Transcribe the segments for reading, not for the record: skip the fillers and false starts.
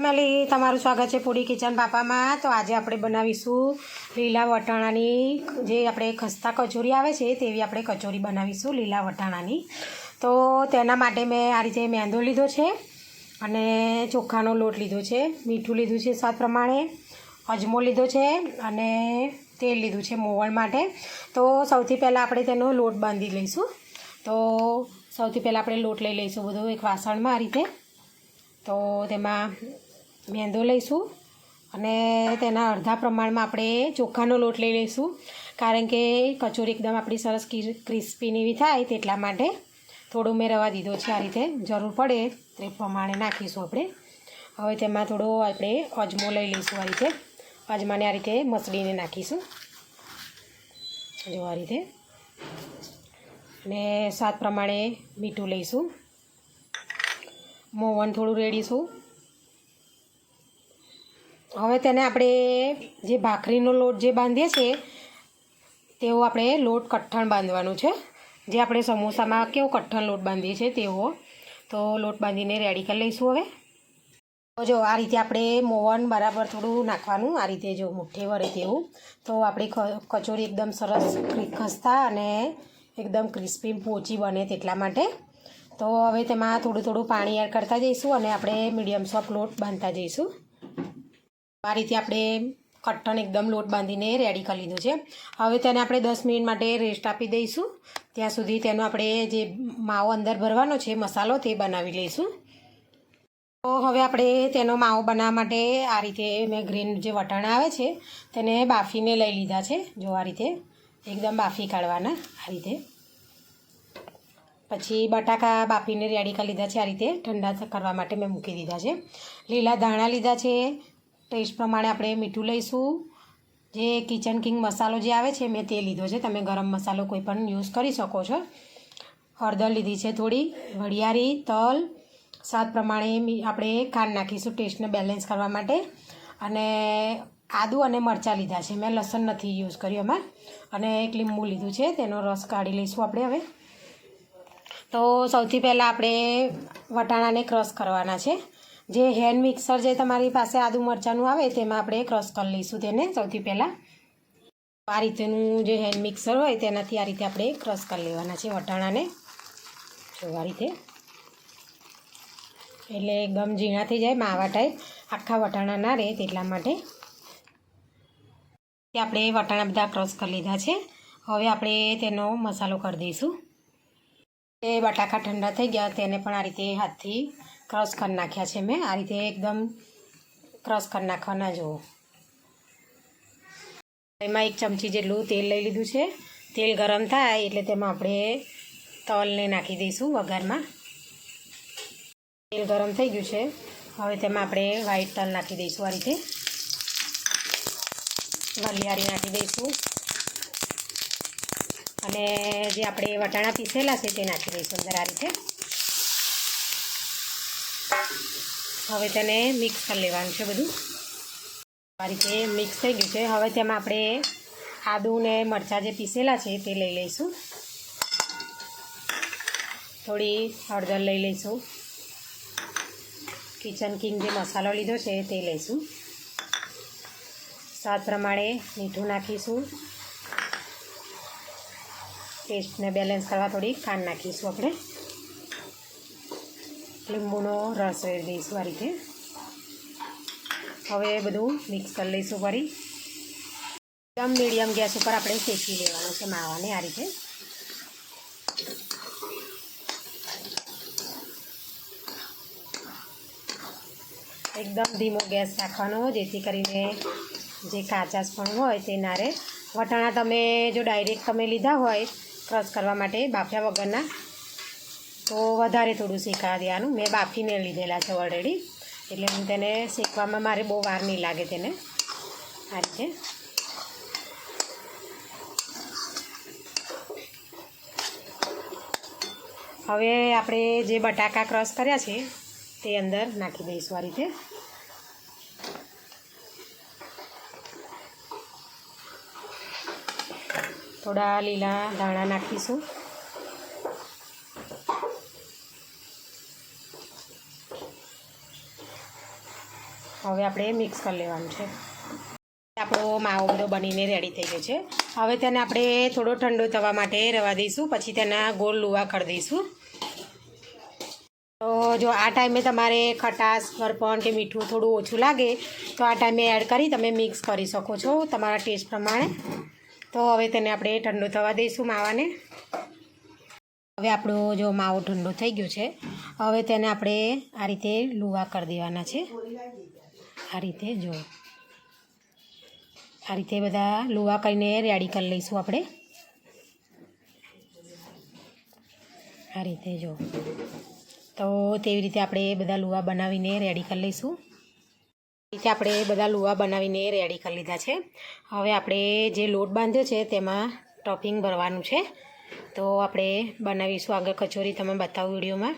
Family તમારું સ્વાગત છે પૂરી કિચન પાપામાં। તો આજે આપણે બનાવીશું લીલા વટાણાની જે આપણે ખસ્તા કચોરી આવે છે તેવી આપણે કચોરી બનાવીશું લીલા વટાણાની। તો તેના માટે મેં આ રીતે મેંદો લીધો છે અને ચોખાનો લોટ લીધો છે, મીઠું લીધું છે સ્વાદ પ્રમાણે, અજમો લીધો છે અને તેલ લીધું છે મોવણ માટે। તો સૌથી પહેલાં આપણે તેનો લોટ બાંધી લઈશું। તો સૌથી પહેલાં આપણે લોટ લઈ લઈશું બધું એક વાસણમાં આ રીતે। તો તેમાં મેંદો લઈશું અને તેના અડધા પ્રમાણમાં આપણે ચોખાનો લોટ લઈ લઈશું, કારણ કે કચોરી એકદમ આપણી સરસ ક્રિસ્પી એવી થાય તેટલા માટે થોડું મેં રવા દીધો છે। આ રીતે જરૂર પડે તે પ્રમાણે નાખીશું આપણે। હવે તેમાં થોડો આપણે અજમો લઈ લઈશું। આ રીતે અજમાને આ રીતે મસળીને નાખીશું જો આ રીતે, અને સ્વાદ પ્રમાણે મીઠું લઈશું, મોવણ થોડું રેડીશું। હવે તેને આપણે જે ભાખરીનો લોટ જે બાંધીએ છીએ તેવો આપણે લોટ કઠણ બાંધવાનું છે, જે આપણે સમોસામાં કેવો કઠણ લોટ બાંધીએ છીએ તેવો। તો લોટ બાંધીને રેડી કરી લઈશું। હવે તો જો આ રીતે આપણે મોવણ બરાબર થોડું નાખવાનું, આ રીતે જો મુઠ્ઠી વળે તેવું, તો આપણી કચોરી એકદમ સરસ ખસ્તા અને એકદમ ક્રિસ્પી પોચી બને તેટલા માટે। તો હવે તેમાં થોડું પાણી એડ કરતા જઈશું અને આપણે મીડિયમ સોફ્ટ લોટ બાંધતા જઈશું। આ રીતે આપણે કઠણ એકદમ લોટ બાંધીને રેડી કરી લીધું છે। હવે તેને આપણે 10 મિનિટ માટે રેસ્ટ આપી દઈશું, ત્યાં સુધી તેનો આપણે જે માવો અંદર ભરવાનો છે મસાલો તે બનાવી લઈશું। તો હવે આપણે તેનો માવો બનાવવા માટે આ રીતે મેં ગ્રીન જે વટાણા આવે છે તેને બાફીને લઈ લીધા છે જો આ રીતે એકદમ બાફી કાઢવાના આ રીતે। પછી બટાકા બાફીને રેડી કરી લીધા છે, આ રીતે ઠંડા કરવા માટે મેં મૂકી દીધા છે। લીલા ધાણા લીધા છે, ટેસ્ટ પ્રમાણે આપણે મીઠું લઈશું, જે કિચન કિંગ મસાલો જે આવે છે મેં તે લીધો છે, તમે ગરમ મસાલો કોઈ પણ યુઝ કરી શકો છો। હળદર લીધી છે થોડી, વરિયાળી, તલ, સ્વાદ પ્રમાણે આપણે ખાંડ નાખીશું ટેસ્ટને બેલેન્સ કરવા માટે, અને આદું અને મરચાં લીધા છે, મેં લસણ નથી યુઝ કર્યું એમાં, અને એક લીંબુ લીધું છે, તેનો રસ કાઢી લઈશું આપણે હવે। તો સૌથી પહેલાં આપણે વટાણાને ક્રશ કરવાના છે, જે હેન્ડ મિક્સર જે તમારી પાસે આદુ મરચાંનું આવે તેમાં આપણે ક્રશ કરી લઈશું તેને સૌથી પહેલાં। આ રીતેનું જે હેન્ડ મિક્સર હોય તેનાથી આ રીતે આપણે ક્રશ કરી લેવાના છે વટાણાને જો આ રીતે, એટલે એકદમ ઝીણા થઈ જાય માવા ટાઈપ, આખા વટાણા ના રહે તેટલા માટે આપણે વટાણા બધા ક્રશ કરી લીધા છે। હવે આપણે તેનો મસાલો કરી દઈશું। એ બટાકા ઠંડા થઈ ગયા તેને પણ આ રીતે હાથથી ક્રશ કરી નાખ્યા છે મેં, આ રીતે એકદમ ક્રશ કરી નાખવાના જુઓ। એમાં 1 ચમચી જેટલું તેલ લઈ લીધું છે, તેલ ગરમ થાય એટલે તેમાં આપણે તલને નાખી દઈશું વઘારમાં। તેલ ગરમ થઈ ગયું છે, હવે તેમાં આપણે વ્હાઈટ તલ નાખી દઈશું, આ રીતે વરિયાળી નાખી દઈશું, અને જે આપણે વટાણા પીસેલા છે તે નાખી દઈશું અંદર આ રીતે। હવે તેને મિક્સ કરી લેવાનું છે બધું, આ રીતે મિક્સ થઈ ગયું છે। હવે તેમાં આપણે આદું ને મરચાં જે પીસેલા છે તે લઈ લઈશું, થોડી હળદર લઈ લઈશું, કિચન કિંગ જે મસાલો લીધો છે તે લઈશું, સ્વાદ પ્રમાણે મીઠું નાખીશું, ટેસ્ટને બેલેન્સ કરવા થોડી ખાંડ નાખીશું આપણે, લીંબુનો રસ રેડી દઈશું આ રીતે। હવે બધું મિક્સ કરી લઈશું ફરી, એકદમ મીડિયમ ગેસ ઉપર આપણે શેકી લેવાનું છે માવાને આ રીતે। એકદમ ધીમો ગેસ રાખવાનો, જેથી કરીને જે કાચાશ પણ હોય તે ના રહે। વટાણા તમે જો ડાયરેક્ટ તમે લીધા હોય ક્રશ કરવા માટે બાફ્યા વગરના તો વધારે થોડું શેકાવા દેવાનું, મેં બાફીને લીધેલા છે ઓલરેડી, એટલે હું તેને શેકવામાં મારે બહુ વાર નહીં લાગે તેને આ રીતે। હવે આપણે જે બટાકા ક્રશ કર્યા છે તે અંદર નાખી દઈશું આ રીતે, થોડા લીલા ધાણા નાખીશું, હવે આપણે મિક્સ કરી લેવાનું છે. આપણો માવો બધો બનીને રેડી થઈ ગયો છે. હવે તેને આપણે થોડો ઠંડો થવા માટે રવા દઈશું, પછી તેના ગોળ લુવા કરી દઈશું. તો જો આ ટાઈમે તમારે ખટાશ, ગરપણ કે મીઠું થોડું ઓછું લાગે તો આ ટાઈમે એડ કરી તમે મિક્સ કરી શકો છો તમારા ટેસ્ટ પ્રમાણે. તો હવે તેને આપણે ઠંડો થવા દઈશું માવાને. હવે આપણો જો માવો ઠંડો થઈ ગયો છે, હવે તેને આપણે આ રીતે લુવા કરી દેવાના છે. આ રીતે જો આ રીતે બધા લુવા કરીને રેડી કરી લઈશું આપણે. આ રીતે જો તો તેવી રીતે આપણે બધા લુવા બનાવીને રેડી કરી લઈશું. રીતે આપણે બધા લુવા બનાવીને રેડી કરી લીધા છે. હવે આપણે જે લોટ બાંધ્યો છે તેમાં ટોપિંગ ભરવાનું છે. તો આપણે બનાવીશું આગળ કચોરી, તમે બતાવું વિડીયોમાં.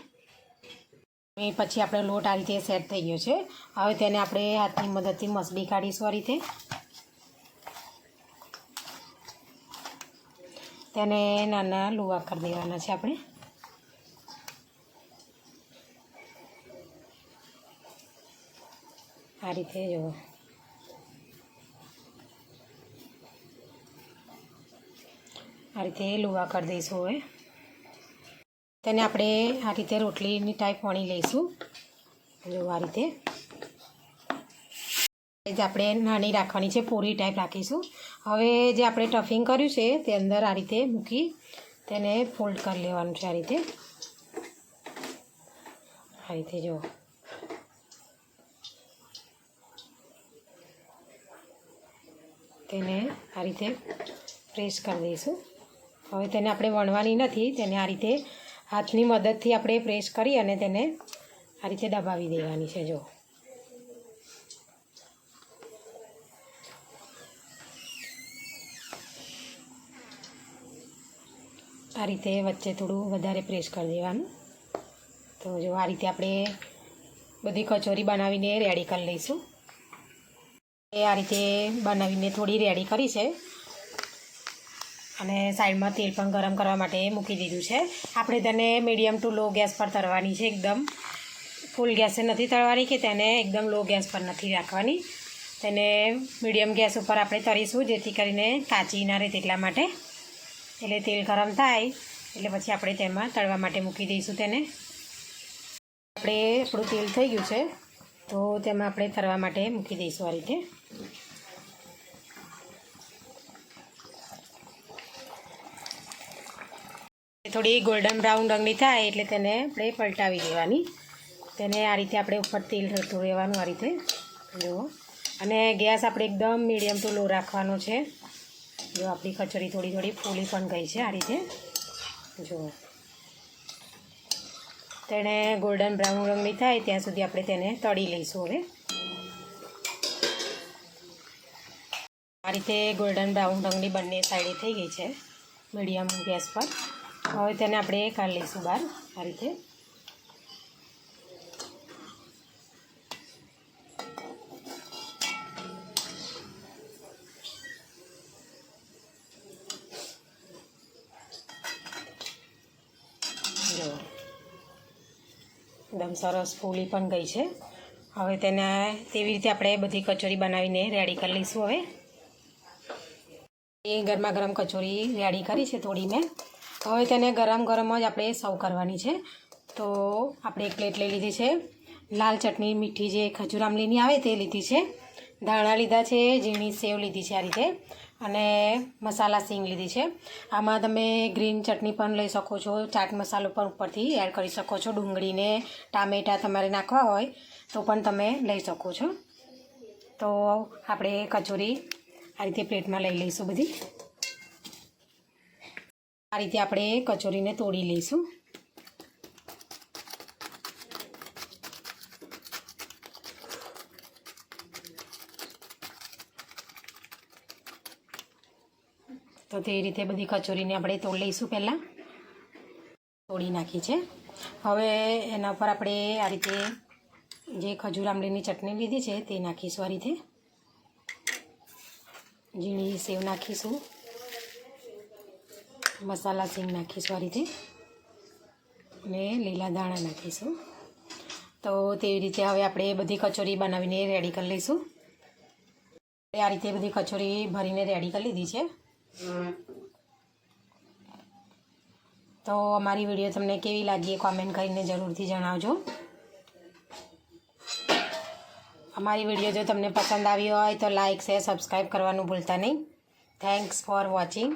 એ પછી આપણો લોટ આ રીતે સેટ થઈ ગયો છે. હવે તેને આપણે હાથની મદદથી મસળી કાઢીશું. આ રીતે તેને નાના લુવા કરી દેવાના છે આપણે. આ રીતે જુઓ, આ રીતે લુવા કરી દઈશું. હવે તેને આપણે આ રીતે રોટલીની ટાઈપ વણી લઈશું. જો આ રીતે આપણે નાની રાખવાની છે, પૂરી ટાઈપ રાખીશું. હવે જે આપણે ટફિંગ કર્યું છે તે અંદર આ રીતે મૂકી તેને ફોલ્ડ કરી લેવાનું છે. આ રીતે જો તેને આ રીતે પ્રેસ કરી દઈશું. હવે તેને આપણે વણવાની નથી, તેને આ રીતે હાથની મદદથી આપણે પ્રેસ કરી અને તેને આ રીતે દબાવી દેવાની છે. જો આ રીતે વચ્ચે થોડું વધારે પ્રેસ કરી દેવાનું. તો જો આ રીતે આપણે બધી કચોરી બનાવીને રેડી કરી લઈશું. આ રીતે બનાવીને થોડી રેડી કરી છે અને સાઈડમાં તેલ પણ ગરમ કરવા માટે મૂકી દીધું છે. આપણે તેને મીડિયમ ટુ લો ગેસ પર તળવાની છે. એકદમ ફૂલ ગેસે નથી તળવાની કે તેને એકદમ લો ગેસ પર નથી રાખવાની. તેને મીડિયમ ગેસ ઉપર આપણે તળીશું, જેથી કરીને કાચી ના રહે તેટલા માટે. એટલે તેલ ગરમ થાય એટલે પછી આપણે તેમાં તળવા માટે મૂકી દઈશું. તેને આપણું તેલ થઈ ગયું છે તો તેમાં આપણે તળવા માટે મૂકી દઈશું. આ રીતે થોડી ગોલ્ડન બ્રાઉન રંગની થાય એટલે તેને આપણે પલટાવી દેવાની. તેને આ રીતે આપણે ઉપર તેલ રહેતું રહેવાનું. આ રીતે જુઓ, અને ગેસ આપણે એકદમ મીડિયમ ટુ લો રાખવાનો છે. જો આપણી કચોરી થોડી ફૂલી પણ ગઈ છે. આ રીતે જુઓ, તેને ગોલ્ડન બ્રાઉન રંગની થાય ત્યાં સુધી આપણે તેને તળી લઈશું. હવે આ રીતે ગોલ્ડન બ્રાઉન રંગની બંને સાઈડે થઈ ગઈ છે મીડિયમ ગેસ પર. હવે તેને આપણે કાઢી લઈશું બહાર. આ રીતે જો એકદમ સરસ ફૂલી પણ ગઈ છે. હવે તેને તેવી રીતે આપણે બધી કચોરી બનાવીને રેડી કરી લઈશું. હવે એ ગરમા ગરમ કચોરી રેડી કરી છે થોડી મેં. હવે તેને ગરમ ગરમ જ આપણે સર્વ કરવાની છે. તો આપણે એક પ્લેટ લઈ લીધી છે. લાલ ચટણી મીઠી જે ખજૂર આમલીની આવે તે લીધી છે. ધાણા લીધા છે, ઝીણી સેવ લીધી છે આ રીતે, અને મસાલા સિંગ લીધી છે. આમાં તમે ગ્રીન ચટણી પણ લઈ શકો છો, ચાટ મસાલો પણ ઉપરથી એડ કરી શકો છો. ડુંગળીને ટામેટાં તમારે નાખવા હોય તો પણ તમે લઈ શકો છો. તો આપણે કચોરી આ રીતે પ્લેટમાં લઈ લઈશું બધી. આ રીતે આપણે કચોરીને તોડી લઈશું. તો તે રીતે બધી કચોરીને આપણે તોડી લઈશું. પહેલાં તોડી નાખી છે. હવે એના ઉપર આપણે આ રીતે જે ખજૂર આમલીની ચટણી લીધી છે તે નાખીશું. આ રીતે ઝીણી સેવ નાખીશું, મસાલા સિંગ નાખીશું આ રીતે, અને લીલા ધાણા નાખીશું. તો તેવી રીતે હવે આપણે બધી કચોરી બનાવીને રેડી કરી લઈશું. આ રીતે બધી કચોરી ભરીને રેડી કરી લીધી છે. તો અમારી વિડીયો તમને કેવી લાગી એ કોમેન્ટ કરીને જરૂરથી જણાવજો. અમારી વિડીયો જો તમને પસંદ આવી હોય તો લાઇક શેર સબસ્ક્રાઈબ કરવાનું ભૂલતા નહીં. Thanks for watching.